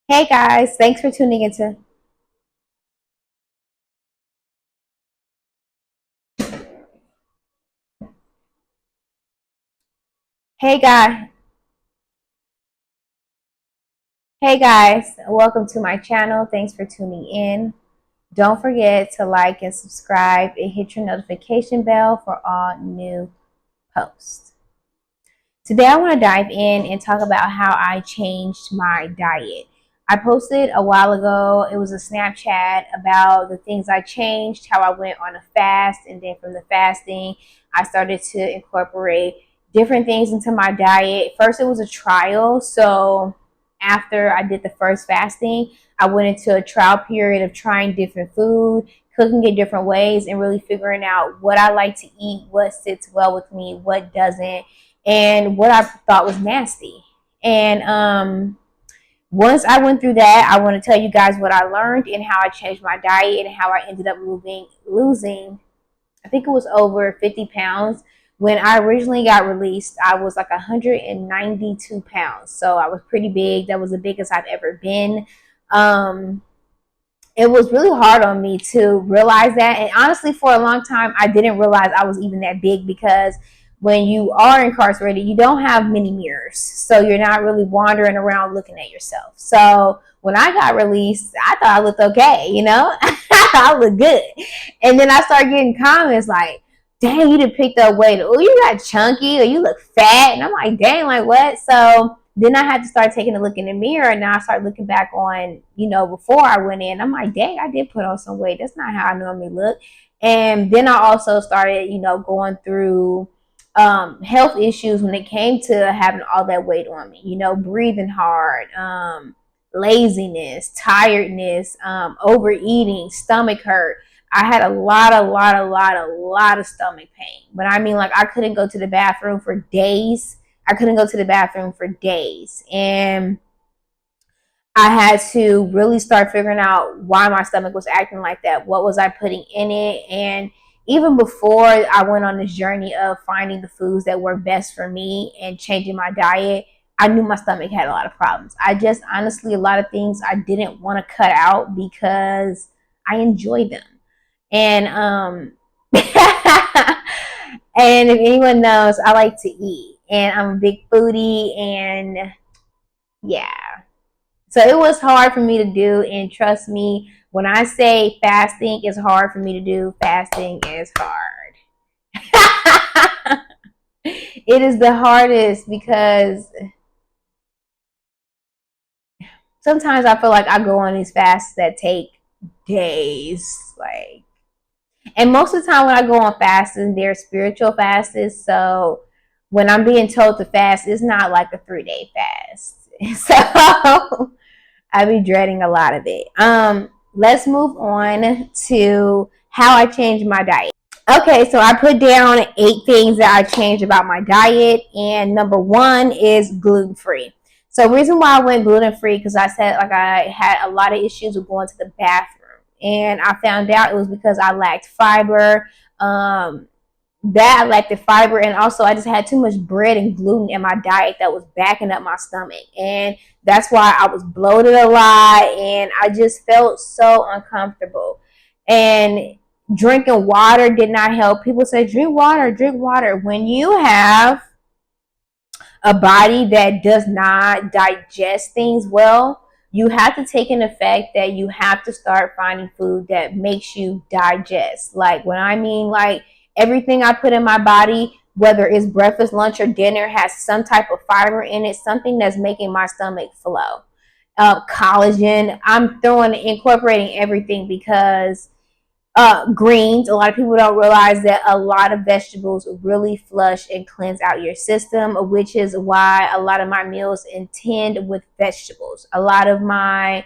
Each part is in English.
Hey guys, thanks for tuning into. Hey guys, welcome to my channel. Thanks for tuning in. Don't forget to like and subscribe and hit your notification bell for all new posts. Today I want to dive in and talk about how I changed my diet. I posted a while ago, it was a Snapchat about the things I changed, how I went on a fast, and then from the fasting, I started to incorporate different things into my diet. First, it was a trial. So after I did the first fasting, I went into a trial period of trying different food, cooking it different ways, and really figuring out what I like to eat, what sits well with me, what doesn't, and what I thought was nasty. And once I went through that, I want to tell you guys what I learned and how I changed my diet and how I ended up losing. I think it was over 50 pounds. When I originally got released, I was like 192 pounds. So I was pretty big. That was the biggest I've ever been. Um, it was really hard on me to realize that. And honestly, for a long time, I didn't realize I was even that big because when you are incarcerated, you don't have many mirrors. So you're not really wandering around looking at yourself. So when I got released, I thought I looked okay, I looked good. And then I started getting comments like, dang, you done picked up weight. Oh, you got chunky or you look fat. And I'm like, dang, like what? So then I had to start taking a look in the mirror, and now I started looking back on, before I went in. I'm like, dang, I did put on some weight. That's not how I normally look. And then I also started, going through health issues when it came to having all that weight on me, breathing hard, laziness, tiredness, overeating, stomach hurt. I had a lot of stomach pain. But I mean, like, I couldn't go to the bathroom for days. I couldn't go to the bathroom for days. And I had to really start figuring out why my stomach was acting like that. What was I putting in it? And even before I went on this journey of finding the foods that were best for me and changing my diet, I knew my stomach had a lot of problems. I just honestly, a lot of things I didn't want to cut out because I enjoy them. And and if anyone knows, I like to eat and I'm a big foodie, and yeah. So it was hard for me to do, and trust me, when I say fasting is hard for me to do, fasting is hard. It is the hardest because sometimes I feel like I go on these fasts that take days, like, and most of the time when I go on fasts, they're spiritual fasts. So when I'm being told to fast, it's not like a 3 day fast. So I be dreading a lot of it. Let's move on to how I changed my diet. Okay, so I put down 8 things that I changed about my diet, and number one is gluten free. So the reason why I went gluten free, because I said, like, I had a lot of issues with going to the bathroom, and I found out it was because I lacked fiber. That I lacked the fiber, and also I just had too much bread and gluten in my diet that was backing up my stomach, and that's why I was bloated a lot, and I just felt so uncomfortable. And drinking water did not help. People say drink water, drink water. When you have a body that does not digest things well, you have to take in effect that you have to start finding food that makes you digest. Like, when I mean, like, everything I put in my body, whether it's breakfast, lunch, or dinner, has some type of fiber in it, something that's making my stomach flow. Collagen, I'm incorporating everything because greens. A lot of people don't realize that a lot of vegetables really flush and cleanse out your system, which is why a lot of my meals intend with vegetables. A lot of my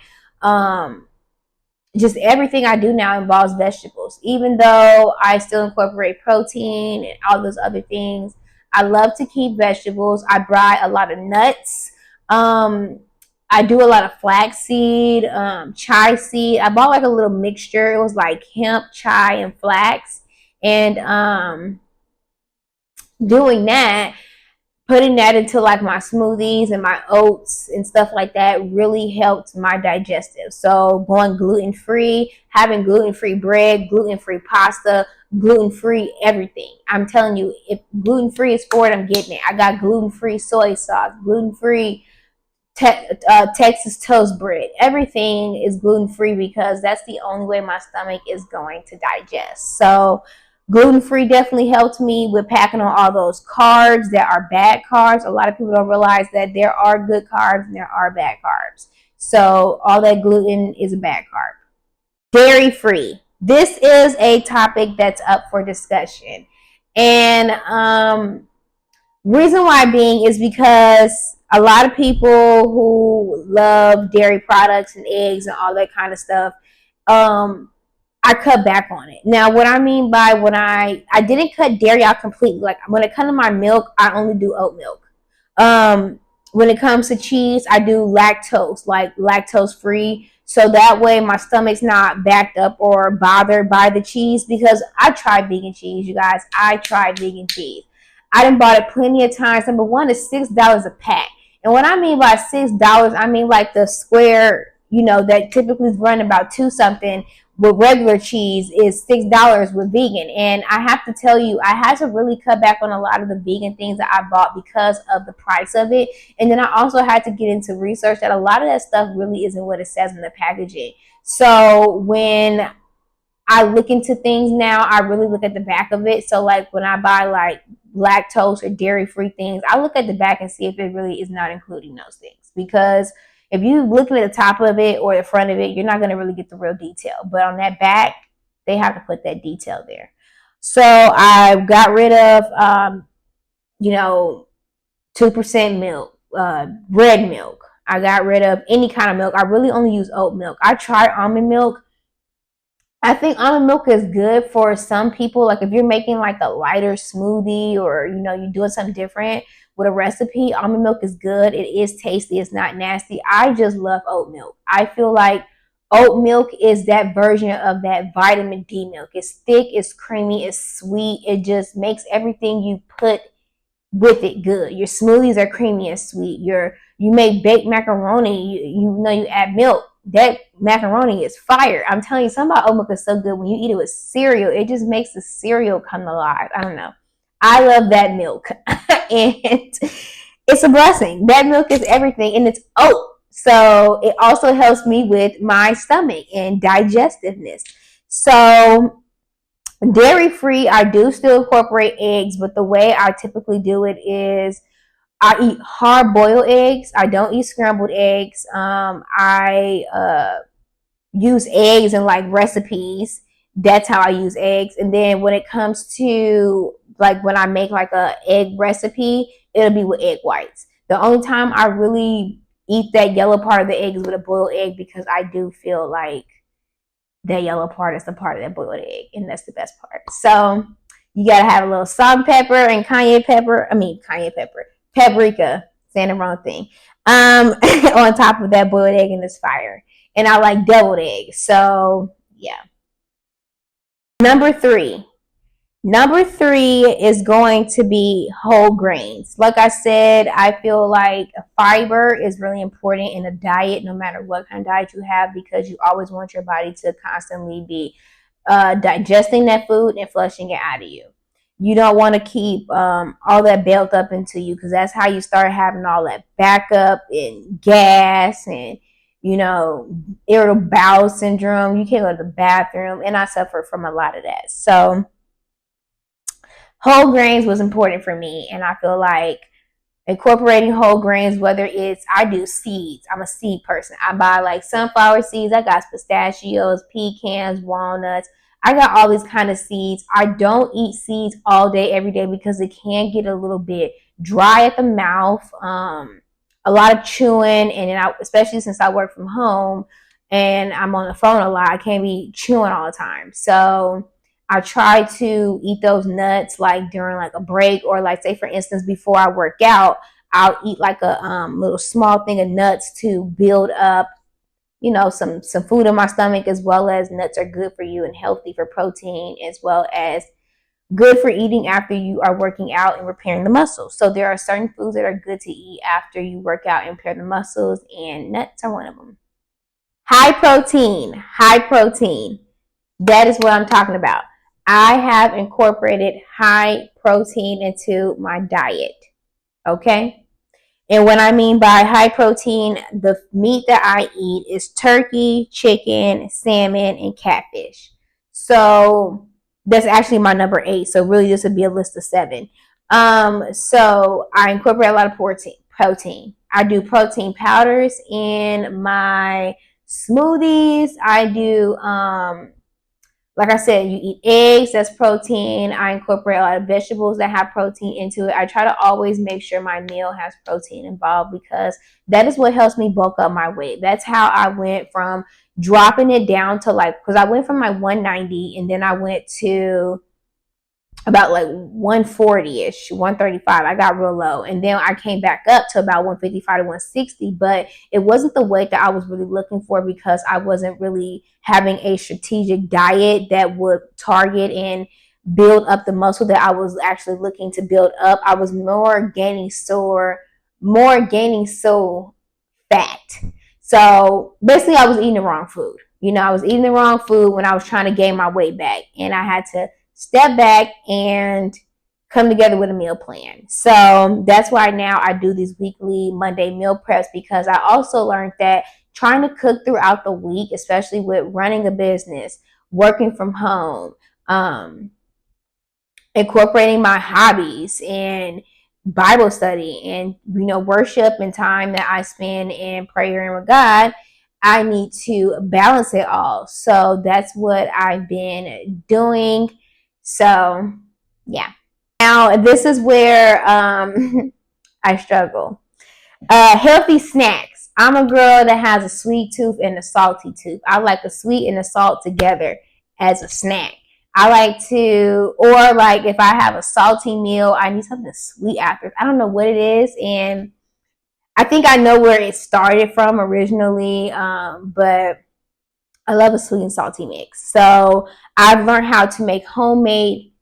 just everything I do now involves vegetables. Even though I still incorporate protein and all those other things, I love to keep vegetables. I buy a lot of nuts. Um, I do a lot of flaxseed, chai seed. I bought like a little mixture. It was like hemp, chai, and flax. And doing that, putting that into like my smoothies and my oats and stuff like that really helped my digestive. So going gluten free, having gluten free bread, gluten free pasta, gluten free everything. I'm telling you, if gluten free is for it, I'm getting it. I got gluten free soy sauce, gluten free Texas toast bread. Everything is gluten free because that's the only way my stomach is going to digest. So gluten free definitely helped me with packing on all those carbs that are bad carbs. A lot of people don't realize that there are good carbs and there are bad carbs. So all that gluten is a bad carb. Dairy free. This is a topic that's up for discussion. And reason why being is because a lot of people who love dairy products and eggs and all that kind of stuff, I cut back on it. Now, what I mean by when I didn't cut dairy out completely. Like when it comes to my milk, I only do oat milk. When it comes to cheese, I do lactose, like lactose free. So that way my stomach's not backed up or bothered by the cheese because I tried vegan cheese, you guys. I tried vegan cheese. I done bought it plenty of times. Number one, it's $6 a pack. And what I mean by $6, I mean like the square, that typically is running about two something with regular cheese is $6 with vegan. And I have to tell you, I had to really cut back on a lot of the vegan things that I bought because of the price of it. And then I also had to get into research that a lot of that stuff really isn't what it says in the packaging. So when I look into things now, I really look at the back of it. So like when I buy like lactose or dairy free things, I look at the back and see if it really is not including those things. Because if you looking at the top of it or the front of it, you're not going to really get the real detail. But on that back, they have to put that detail there. So I got rid of, 2% milk, red milk. I got rid of any kind of milk. I really only use oat milk. I tried almond milk. I think almond milk is good for some people. Like if you're making like a lighter smoothie or you're doing something different with a recipe, almond milk is good. It is tasty. It's not nasty. I just love oat milk. I feel like oat milk is that version of that vitamin D milk. It's thick, it's creamy, it's sweet. It just makes everything you put with it good. Your smoothies are creamy and sweet. You make baked macaroni, you add milk. That macaroni is fire. I'm telling you, something about oat milk is so good when you eat it with cereal. It just makes the cereal come alive. I don't know. I love that milk. And it's a blessing. That milk is everything. And it's oat. So it also helps me with my stomach and digestiveness. So dairy free, I do still incorporate eggs, but the way I typically do it is I eat hard boiled eggs. I don't eat scrambled eggs. I use eggs in like recipes. That's how I use eggs. And then when it comes to like when I make like a egg recipe, it'll be with egg whites. The only time I really eat that yellow part of the egg is with a boiled egg because I do feel like that yellow part is the part of that boiled egg, and that's the best part. So you gotta have a little salt and pepper and paprika, saying the wrong thing, on top of that boiled egg, and it's fire. And I like deviled eggs. So yeah. Number three. Number three is going to be whole grains. Like I said, I feel like fiber is really important in a diet, no matter what kind of diet you have, because you always want your body to constantly be digesting that food and flushing it out of you. You don't want to keep all that built up into you, because that's how you start having all that backup and gas and irritable bowel syndrome. You can't go to the bathroom, and I suffer from a lot of that. So whole grains was important for me, and I feel like incorporating whole grains, whether it's, I do seeds. I'm a seed person. I buy like sunflower seeds. I got pistachios, pecans, walnuts. I got all these kind of seeds. I don't eat seeds all day, every day, because it can get a little bit dry at the mouth. A lot of chewing, and then especially since I work from home and I'm on the phone a lot, I can't be chewing all the time. So I try to eat those nuts like during like a break, or like say for instance before I work out, I'll eat like a little small thing of nuts to build up, some food in my stomach, as well as nuts are good for you and healthy for protein, as well as good for eating after you are working out and repairing the muscles. So there are certain foods that are good to eat after you work out and repair the muscles, and nuts are one of them. High protein, high protein. That is what I'm talking about. I have incorporated high protein into my diet. Okay? And what I mean by high protein, the meat that I eat is turkey, chicken, salmon, and catfish. So that's actually my number 8. So really, this would be a list of 7. So I incorporate a lot of protein. I do protein powders in my smoothies. I do like I said, you eat eggs, that's protein. I incorporate a lot of vegetables that have protein into it. I try to always make sure my meal has protein involved because that is what helps me bulk up my weight. That's how I went from dropping it down to because I went from my 190 and then I went to about 140-ish, 135. I got real low. And then I came back up to about 155 to 160. But it wasn't the weight that I was really looking for because I wasn't really having a strategic diet that would target and build up the muscle that I was actually looking to build up. I was more gaining so fat. So basically I was eating the wrong food. I was eating the wrong food when I was trying to gain my weight back. And I had to step back and come together with a meal plan. So that's why now I do these weekly Monday meal preps, because I also learned that trying to cook throughout the week, especially with running a business, working from home, incorporating my hobbies and Bible study and worship and time that I spend in prayer with God, I need to balance it all. So that's what I've been doing. So, yeah. Now, this is where I struggle. Healthy snacks. I'm a girl that has a sweet tooth and a salty tooth. I like a sweet and a salt together as a snack. I like to, or if I have a salty meal, I need something sweet after. I don't know what it is. And I think I know where it started from originally, but I love a sweet and salty mix. So I've learned how to make homemade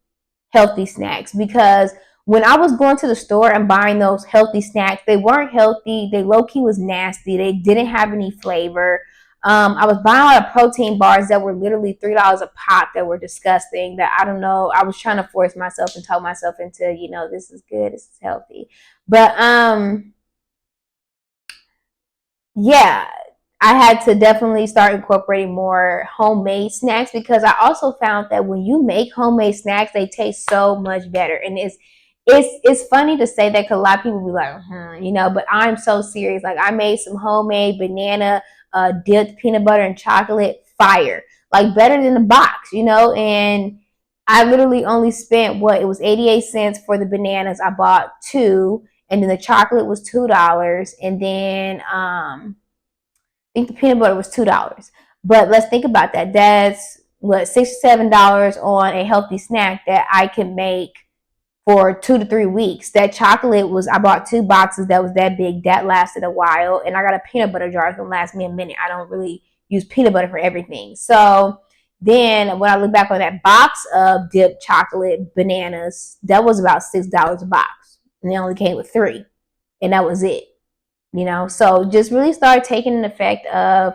healthy snacks, because when I was going to the store and buying those healthy snacks, they weren't healthy. They low-key was nasty. They didn't have any flavor. I was buying a lot of protein bars that were literally $3 a pop that were disgusting, that I don't know. I was trying to force myself and talk myself into, this is good, this is healthy. But yeah, I had to definitely start incorporating more homemade snacks, because I also found that when you make homemade snacks, they taste so much better. And it's funny to say that, because a lot of people be like, but I'm so serious. Like, I made some homemade banana dipped peanut butter and chocolate fire, better than the box, and I literally only spent it was 88 cents for the bananas. I bought 2, and then the chocolate was $2, and then I think the peanut butter was $2. But let's think about that. That's $6 or $7 on a healthy snack that I can make for 2 to 3 weeks. That chocolate I bought 2 boxes that was that big. That lasted a while. And I got a peanut butter jar that's gonna last me a minute. I don't really use peanut butter for everything. So then when I look back on that box of dipped chocolate bananas, that was about $6 a box. And they only came with 3. And that was it. So just really start taking an effect of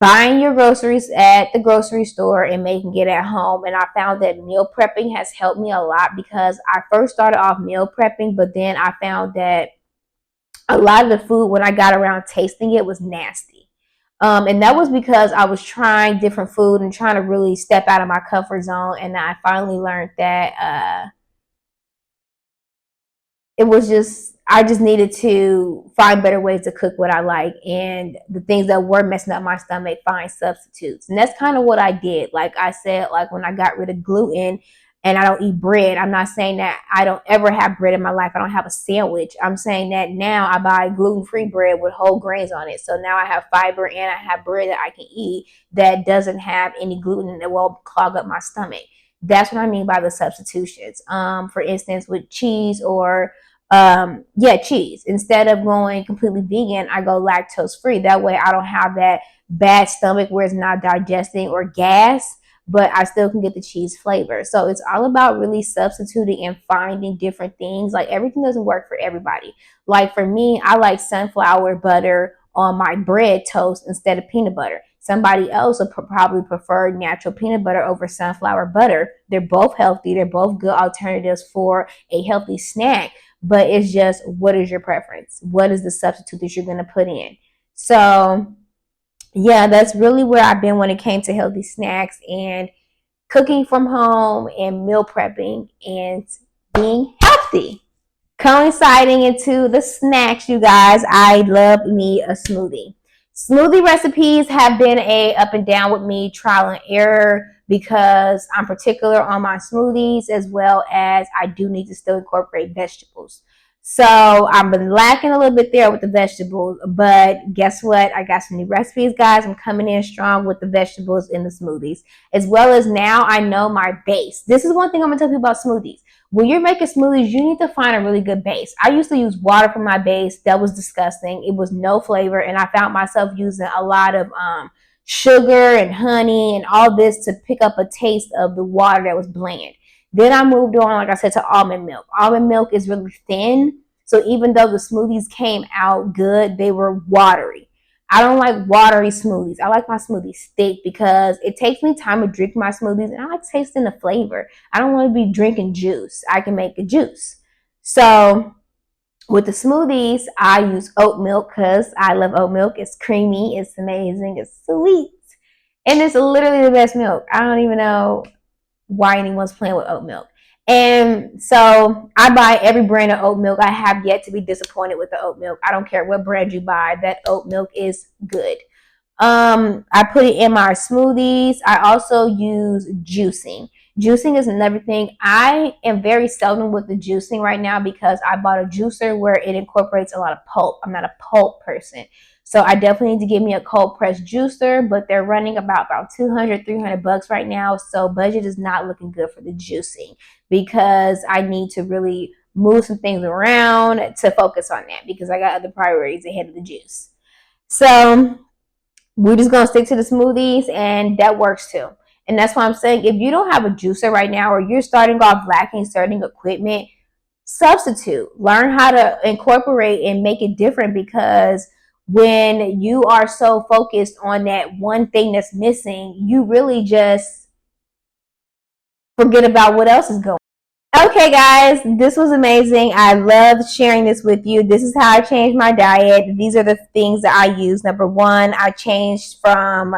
buying your groceries at the grocery store and making it at home. And I found that meal prepping has helped me a lot, because I first started off meal prepping, but then I found that a lot of the food, when I got around tasting it, was nasty. And that was because I was trying different food and trying to really step out of my comfort zone. And I finally learned that I just needed to find better ways to cook what I like, and the things that were messing up my stomach, find substitutes. And that's kind of what I did. Like I said, when I got rid of gluten and I don't eat bread, I'm not saying that I don't ever have bread in my life. I don't have a sandwich. I'm saying that now I buy gluten-free bread with whole grains on it. So now I have fiber and I have bread that I can eat that doesn't have any gluten and it won't clog up my stomach. That's what I mean by the substitutions. For instance, with cheese or cheese. Instead of going completely vegan, I go lactose free. That way I don't have that bad stomach where it's not digesting, or gas. but I still can get the cheese flavor. So it's all about really substituting and finding different things. Like everything doesn't work for everybody. Like for me, I like sunflower butter on my bread toast instead of peanut butter. Somebody else would probably prefer natural peanut butter over sunflower butter. They're both healthy. They're both good alternatives for a healthy snack. But it's just, what is your preference? What is the substitute that you're going to put in? So, yeah, that's really where I've been when it came to healthy snacks and cooking from home and meal prepping and being healthy. Coinciding into the snacks, you guys, I love me a smoothie. Smoothie recipes have been a up and down with me, trial and error, because I'm particular on my smoothies, as well as I do need to still incorporate vegetables. So I've been lacking a little bit there with the vegetables, but guess what? I got some new recipes, guys. I'm coming in strong with the vegetables in the smoothies, as well as now I know my base. This is one thing I'm gonna tell you about smoothies. When you're making smoothies, you need to find a really good base. I used to use water for my base. That was disgusting. It was no flavor, and I found myself using a lot of sugar and honey and all this to pick up a taste of the water that was bland. Then I moved on, like I said, to almond milk. Almond milk is really thin, so even though the smoothies came out good, they were watery. I don't like watery smoothies. I like my smoothies thick because it takes me time to drink my smoothies, and I like tasting the flavor. I don't want to be drinking juice. I can make a juice. So with the smoothies, I use oat milk because I love oat milk. It's creamy, it's amazing, it's sweet, and it's literally the best milk. I don't even know why anyone's playing with oat milk. And so I buy every brand of oat milk. I have yet to be disappointed with the oat milk. I don't care what brand you buy, that oat milk is good. I put it in my smoothies. I also use juicing. Juicing is another thing. I am very seldom with the juicing right now because I bought a juicer where it incorporates a lot of pulp. I'm not a pulp person. So I definitely need to get me a cold press juicer, but they're running about 200, 300 bucks right now. So budget is not looking good for the juicing because I need to really move some things around to focus on that because I got other priorities ahead of the juice. So we're just going to stick to the smoothies, and that works too. And that's why I'm saying, if you don't have a juicer right now, or you're starting off lacking certain equipment, substitute. Learn how to incorporate and make it different, because when you are so focused on that one thing that's missing, you really just forget about what else is going on. Okay, guys, this was amazing. I loved sharing this with you. This is how I changed my diet. These are the things that I use. Number one, I changed from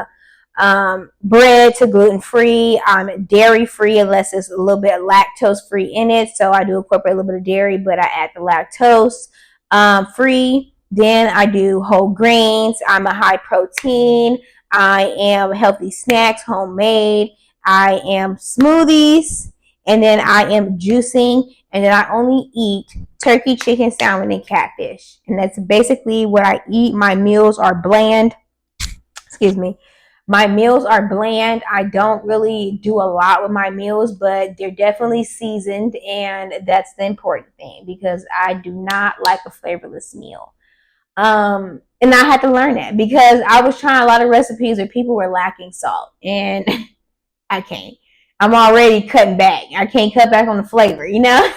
bread to gluten-free. I'm dairy-free unless it's a little bit lactose-free in it. So I do incorporate a little bit of dairy, but I add the lactose free. Then I do whole grains. I'm a high protein. I am healthy snacks, homemade. I am smoothies. And then I am juicing, and then I only eat turkey, chicken, salmon, and catfish. And that's basically what I eat. My meals are bland. Excuse me. My meals are bland. I don't really do a lot with my meals, but they're definitely seasoned, and that's the important thing because I do not like a flavorless meal. And I had to learn that because I was trying a lot of recipes where people were lacking salt, and I can't. I'm already cutting back. I can't cut back on the flavor, you know?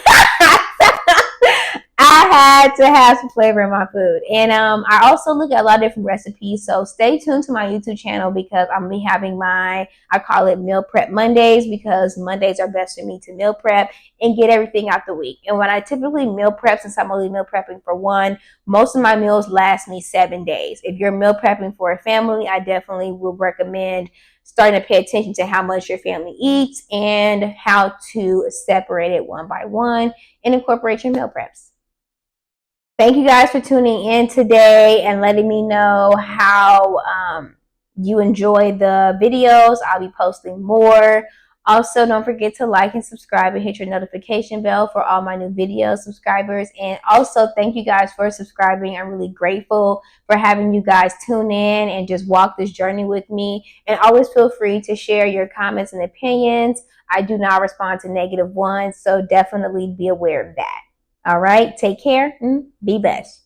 I had to have some flavor in my food. And I also look at a lot of different recipes. So stay tuned to my YouTube channel because I'm going to be having I call it Meal Prep Mondays, because Mondays are best for me to meal prep and get everything out the week. And when I typically meal prep, since I'm only meal prepping for one, most of my meals last me 7 days. If you're meal prepping for a family, I definitely will recommend starting to pay attention to how much your family eats and how to separate it one by one and incorporate your meal preps. Thank you guys for tuning in today and letting me know how you enjoy the videos. I'll be posting more. Also, don't forget to like and subscribe and hit your notification bell for all my new video subscribers. And also, thank you guys for subscribing. I'm really grateful for having you guys tune in and just walk this journey with me. And always feel free to share your comments and opinions. I do not respond to negative ones, so definitely be aware of that. All right, take care. Be best.